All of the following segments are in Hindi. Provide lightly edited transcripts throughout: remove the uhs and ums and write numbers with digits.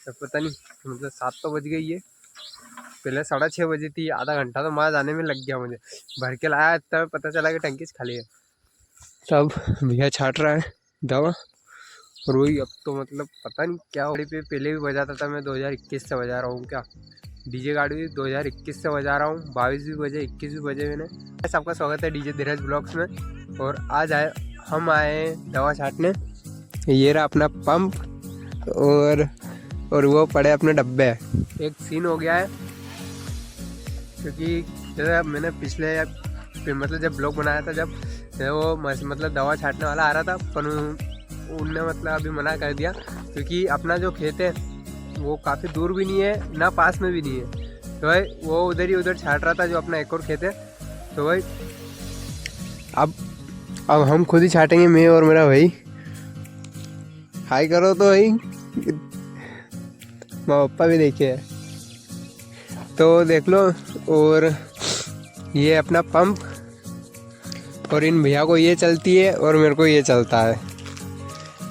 तो पता नहीं मतलब 7 तो बज गई है, पहले 6:30 बजे थी। आधा घंटा तो वहाँ जाने में लग गया मुझे, भर के लाया तब पता चला कि टंकी खाली है। सब भैया छाट रहा है दवा, और वही अब तो मतलब पता नहीं क्या गाड़ी पे पहले भी बजाता था। मैं 2021 से बजा रहा हूँ क्या, डीजे गाड़ी भी 2021 से बजा रहा हूँ। 22 भी बजे, 21 भी बजे मैंने। सबका स्वागत है डीजे धीरज ब्लॉग्स में। और आज हम आए दवा छाटने। ये रहा अपना पंप, और वो पड़े अपने डब्बे। एक सीन हो गया है क्योंकि जैसे मैंने पिछले मतलब जब ब्लॉग बनाया था, जब वो मतलब दवा छाटने वाला आ रहा था, पर उनने मतलब अभी मना कर दिया क्योंकि अपना जो खेत है वो काफ़ी दूर भी नहीं है ना पास में भी नहीं है। तो भाई वो उधर ही उधर छाट रहा था जो अपना एक और खेत है। तो भाई अब हम खुद ही छाटेंगे, मैं और मेरा भाई। हाय करो तो भाई, माँ पापा भी देखे तो देख लो। और ये अपना पंप, और इन भैया को ये चलती है और मेरे को ये चलता है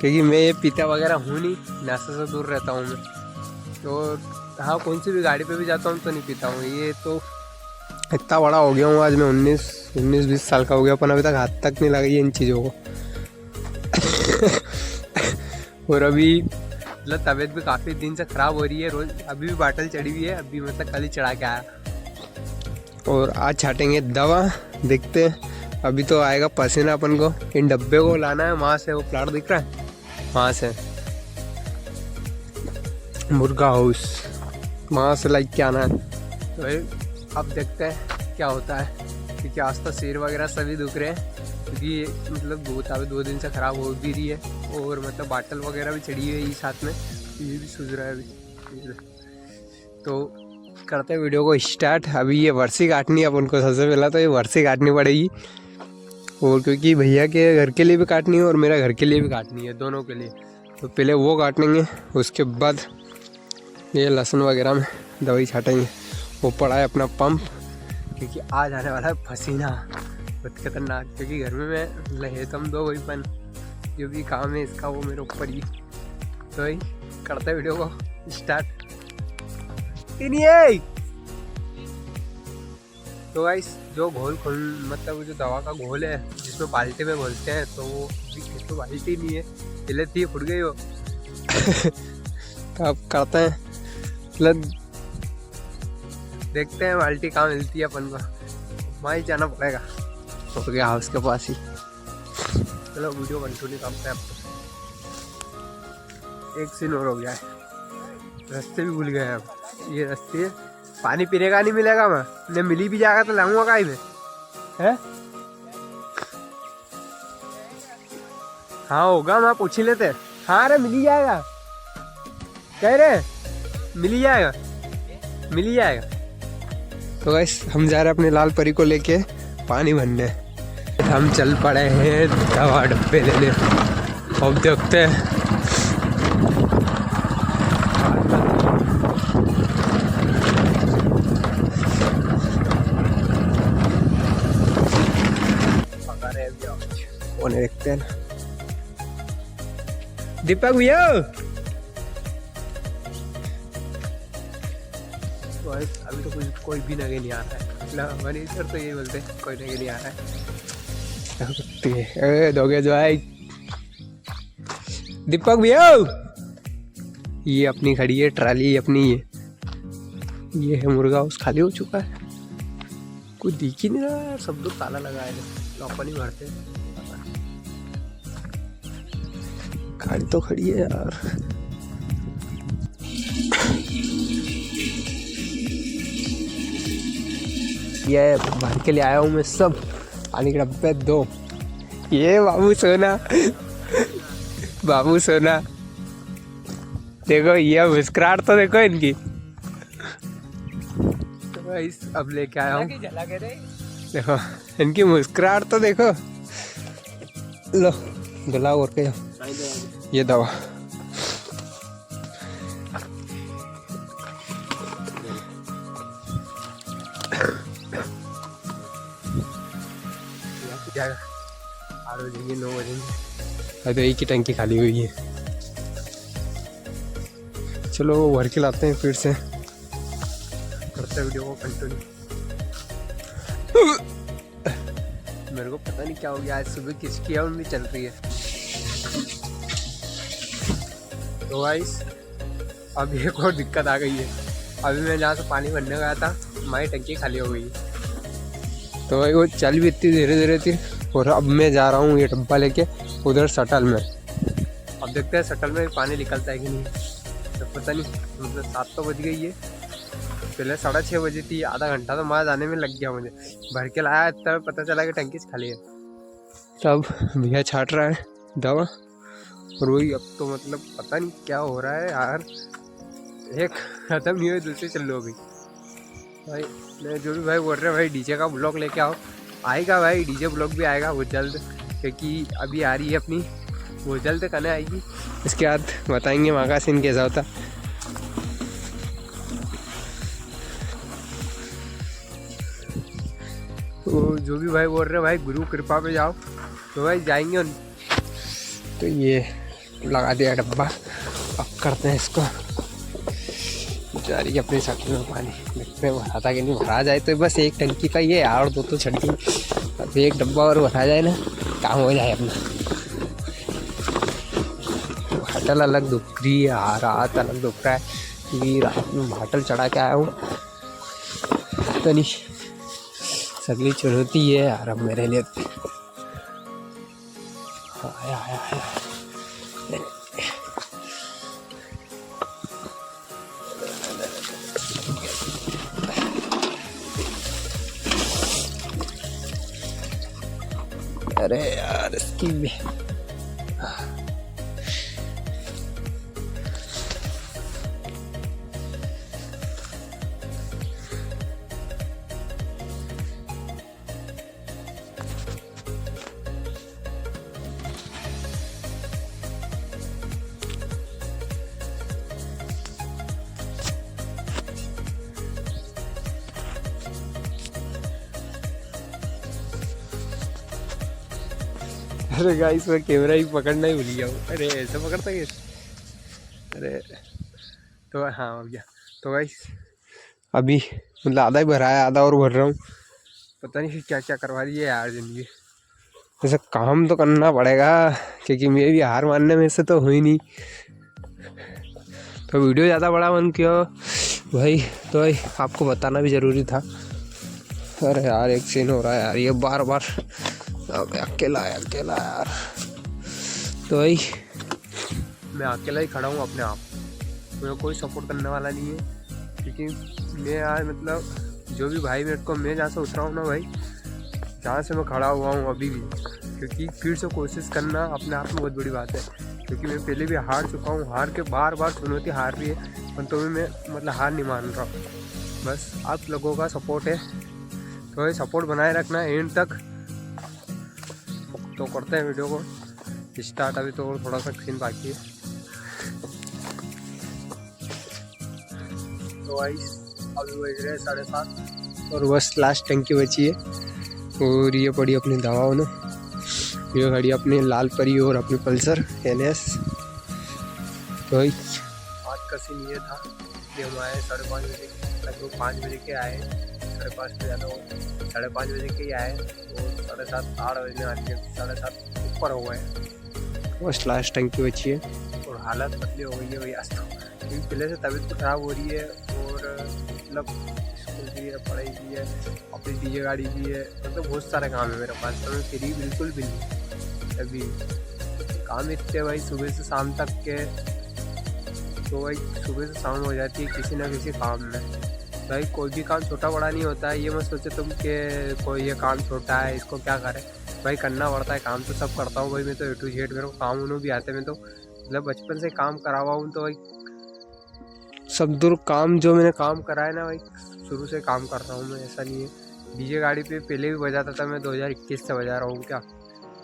क्योंकि मैं ये पीता वगैरह हूँ नहीं, नशे से दूर रहता हूँ मैं। तो हाँ, कौन सी भी गाड़ी पे भी जाता हूँ तो नहीं पीता हूँ। ये तो इतना बड़ा हो गया हूँ, आज मैं 19-20 साल का हो गया, पर अभी तक हाथ तक नहीं लगी इन चीज़ों को। और अभी मतलब तबीयत भी काफ़ी दिन से ख़राब हो रही है। रोज़ अभी भी बाटल चढ़ी हुई है, अभी मतलब कल ही चढ़ा के आया। और आज छाटेंगे दवा, देखते हैं। अभी तो आएगा पसीना अपन को। इन डब्बे को लाना है वहाँ से, वो प्लाट दिख रहा है वहाँ से, मुर्गा हाउस, वहाँ से लाइक के आना है। तो भाई अब देखते हैं क्या होता है, क्योंकि आज तो सिर वगैरह सभी दुख रहे हैं क्योंकि मतलब बहुत अभी 2 दिन से ख़राब हो भी रही है। और मतलब बाटल वगैरह भी चढ़ी हुई है साथ में, ये भी सूझ रहा है अभी। तो करते हैं वीडियो को स्टार्ट। अभी ये वर्सी काटनी है अपन को, सबसे पहला तो ये वर्सी काटनी पड़ेगी। और क्योंकि भैया के घर के लिए भी काटनी है और मेरा घर के लिए भी काटनी है, दोनों के लिए। तो पहले वो काटेंगे, उसके बाद ये लहसुन वगैरह में दवाई छाटेंगे। वो पड़ा है अपना पंप, क्योंकि आज आने वाला है पसीना बहुत खतरनाक। क्योंकि घर में मैं है तो हम दो भाई, पन जो भी काम है इसका वो मेरे ऊपर ही। तो भाई करते हैं वीडियो को स्टार्ट। तो गाइस जो घोल मतलब जो दवा का घोल है जिसमें बाल्टी में घोलते हैं, तो वो तो बाल्टी नहीं है, पहले थी, फुट गई वो। तो अब करते हैं मतलब देखते हैं बाल्टी कहाँ मिलती है अपन को, वहाँ ही जाना पड़ेगा। हो गया हाउस के पास ही। चलो वीडियो कंटिन्यू करते हैं। आपको एक सीन और हो गया है, रास्ते भी भूल गए अब। ये रास्ते पानी पीने का नहीं मिलेगा, मैं मिली भी जाएगा तो लाऊंगा काई में है। हाँ होगा, मैं पूछ ही लेते। हाँ अरे मिल ही जाएगा, कह रहे मिल ही जाएगा, मिल ही जाएगा। तो गाइस हम जा रहे हैं अपने लाल परी को लेके पानी भरने। हम चल पड़े हैं दवा डब्बे लेने। अब देखते हैं कौन देखते हैं ना। दीपक भैया अभी तो कोई भी नगे नहीं आ रहा है, मतलब मैनेजर तो ये बोलते हैं कोई नगे नहीं आ रहा है। दोगे जो है दीपक भैया, ये अपनी खड़ी है ट्राली अपनी। ये है मुर्गा हाउस, खाली हो चुका है, कोई दिख ही नहीं रहा है, सब लोग ताला लगाए हैं, तो अपन ही भरते हैं। गाड़ी तो खड़ी है यार। ये भर के ले आया हूँ मैं सब पानी के डब्बे 2। ये बाबू सोना, बाबू सोना देखो, ये मुस्कुराहट तो देखो इनकी। तो भाई अब लेके आया हूँ, देखो इनकी मुस्कुराहट तो देखो। लो गला और के ये दवा। जाएगा 8 बजेंगे 9 बजेंगे, अभी एक ही टंकी खाली हुई है। चलो भर के लाते हैं, फिर से करते हैं वीडियो को कंटिन्यू। मेरे को पता नहीं क्या हो गया, आज सुबह किसकी आउंड भी चल रही है। तो गाइस अब एक और दिक्कत आ गई है। अभी मैं जहाँ से पानी भरने गया था हमारी टंकी खाली हो गई है। तो भाई वो चल भी इतनी धीरे धीरे थी, और अब मैं जा रहा हूँ ये डब्बा लेके उधर शटल में। अब देखते हैं शटल में पानी निकलता है कि नहीं। तो पता नहीं, मतलब 7 तो बज गई है, पहले 6:30 बजे थी। आधा घंटा तो वहाँ जाने में लग गया मुझे। भर के लाया तब पता चला कि टंकी खाली है। तब भैया छाट रहा है दवा, और वही अब तो मतलब पता नहीं क्या हो रहा है यार। एक खत्म नहीं हुई, दूसरी चालू हो गई। भाई मैं जो भी भाई बोल रहे हैं भाई डीजे का ब्लॉग लेके आओ। आएगा भाई डीजे ब्लॉग भी आएगा बहुत जल्द, क्योंकि अभी आ रही है अपनी, वो जल्द करने आएगी। इसके बाद बताएंगे वहाँ का सीन कैसा होता। तो जो भी भाई बोल रहे हैं भाई गुरु कृपा पे जाओ, तो भाई जाएंगे। तो ये लगा दिया डब्बा, अब करते हैं इसको। जा रही है अपनी शटल में पानी, देखते हैं भरा था कि नहीं। भरा जाए तो बस एक टंकी का ये और 2 तो छट गई। अब एक डब्बा और भरा जाए ना, काम हो जाए अपना। भाटल अलग दुख रही है, रात अलग दुख रहा है, क्योंकि रात में भाटल चढ़ा के आया हूँ। तो नहीं सगली चुनौती है यार अब मेरे लिए। आया अरे यार इसकी भी अरे गाइस मैं कैमरा ही पकड़ना ही भूल गया हूँ। अरे ऐसे पकड़ता है। अरे तो हाँ हो गया। तो गाइस अभी मतलब आधा ही भरा है, आधा और भर रहा हूँ। पता नहीं क्या क्या करवा रही है यार जिंदगी। ऐसा काम तो करना पड़ेगा, क्योंकि मैं भी हार मानने में से तो हुई नहीं। तो वीडियो ज़्यादा बड़ा मन क्यों भाई, तो भाई आपको बताना भी ज़रूरी था। अरे यार एक सीन हो रहा है यार, ये बार बार अब अकेला यार। तो भाई मैं अकेला ही खड़ा हूँ अपने आप, मुझे कोई सपोर्ट करने वाला नहीं है। क्योंकि मैं यार मतलब जो भी भाई मेरे को, मैं जहाँ से उतरा हूँ ना भाई, जहाँ से मैं खड़ा हुआ हूँ अभी भी, क्योंकि फिर से कोशिश करना अपने आप में बहुत बड़ी बात है। क्योंकि मैं पहले भी हार चुका हूँ, हार के बार चुनौती हार रही है, पर तो भी मैं मतलब हार नहीं मान रहा हूँ। बस आप लोगों का सपोर्ट है, तो भाई सपोर्ट बनाए रखना एंड तक। तो करते हैं वीडियो को स्टार्ट। अभी तो थोड़ा सा सीन बाकी है। तो गाइस अभी बज रहे हैं 7:30, और बस लास्ट टंकी बची है। और ये पड़ी अपनी दवाओं ने, ये खड़ी अपनी लाल परी और अपनी पल्सर NS। तो भाई आज का सीन ये था कि हम आए 5:30 बजे, लगभग 5 बजे के आए, 5:30 पे ज़्यादा हो, 5:30 बजे के ही आए, और 7:30 8 बजने वाली है, 7:30 ऊपर हो गए। बस लास्ट टंकी बची है, और हालत बदली हो गई है भाई आज तो। क्योंकि पहले से तबीयत तो खराब हो रही है, और मतलब स्कूल भी है, पढ़ाई भी है, अपनी डीजे गाड़ी भी है, मतलब बहुत सारे काम है मेरे पास। तो मैं फ्री बिल्कुल भी नहीं अभी, काम इतने भाई सुबह से शाम तक के। तो भाई सुबह से शाम हो जाती है किसी ना किसी काम में। भाई कोई भी काम छोटा बड़ा नहीं होता है, ये मत सोचे तुम कि कोई ये काम छोटा है इसको क्या करें। भाई करना पड़ता है काम, तो सब करता हूँ भाई मैं तो A to Z। मेरे को काम उन्हों भी आते हैं, मैं तो मतलब बचपन से काम करा हुआ हूँ। तो भाई सब दूर काम जो मैंने काम करा है ना भाई, शुरू से काम कर रहा हूँ मैं, ऐसा नहीं है। डीजे गाड़ी पे पहले भी बजाता था मैं, 2021 से बजा रहा हूँ। क्या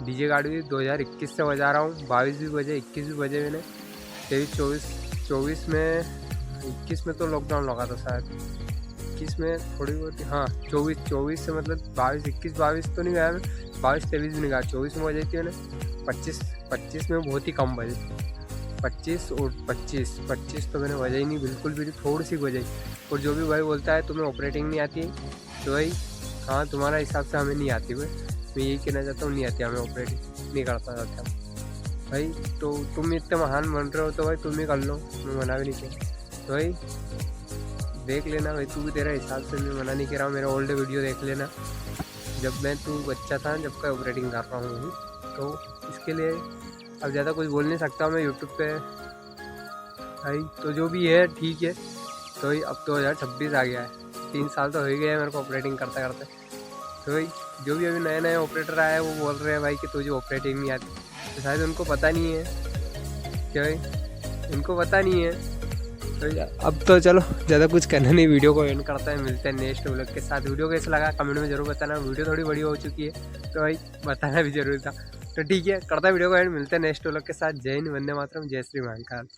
डीजे गाड़ी भी 2021 से बजा रहा हूँ। 22 भी बजे, 21 भी बजे मैंने, 23 24 में, 21 में तो लॉकडाउन लगा था शायद, 21 में थोड़ी बहुत, हाँ 24 से मतलब 22 तो नहीं गया मैं, 22 23 भी नहीं गया, 24 में बजाई थी मैंने। 25 में बहुत ही कम बजे। 25 और 25 तो मैंने बजाई नहीं, बिल्कुल भी नहीं, थोड़ी सी बजाई। और जो भी भाई बोलता है तुम्हें ऑपरेटिंग नहीं आती, तो भाई हाँ तुम्हारा हिसाब से हमें नहीं आती भाई, मैं यही कहना चाहता हूँ, नहीं आती हमें ऑपरेटिंग, नहीं करता जाता भाई। तो तुम इतने महान बन रहे हो तो भाई तुम ही कर लो, मैं मना भी नहीं किया। तो भाई देख लेना भाई, तू भी तेरा हिसाब से, मैं मना नहीं कर रहा हूँ, मेरा ओल्ड वीडियो देख लेना, जब मैं तू बच्चा था जब का ऑपरेटिंग कर रहा हूँ। तो इसके लिए अब ज़्यादा कुछ बोल नहीं सकता मैं यूट्यूब पे भाई। तो जो भी है ठीक है। तो भाई अब 2026 आ गया है, 3 साल तो हो ही गए हैं मेरे को ऑपरेटिंग करते करते। तो भाई जो भी अभी नए नए ऑपरेटर आए हैं वो बोल रहे हैं भाई कि तुझे ऑपरेटिंग नहीं आती, तो शायद उनको पता नहीं है क्या भाई, उनको पता नहीं है। तो अब तो चलो ज़्यादा कुछ कहना नहीं, वीडियो को एंड करते हैं, मिलते हैं नेक्स्ट व्लॉग के साथ। वीडियो कैसा लगा कमेंट में जरूर बताना, वीडियो थोड़ी बड़ी हो चुकी है तो भाई बताना भी जरूरी था। तो ठीक है, करता वीडियो को एंड, मिलते हैं नेक्स्ट व्लॉग के साथ। जय हिंद, वंदे मातरम, जय श्री महाकाल।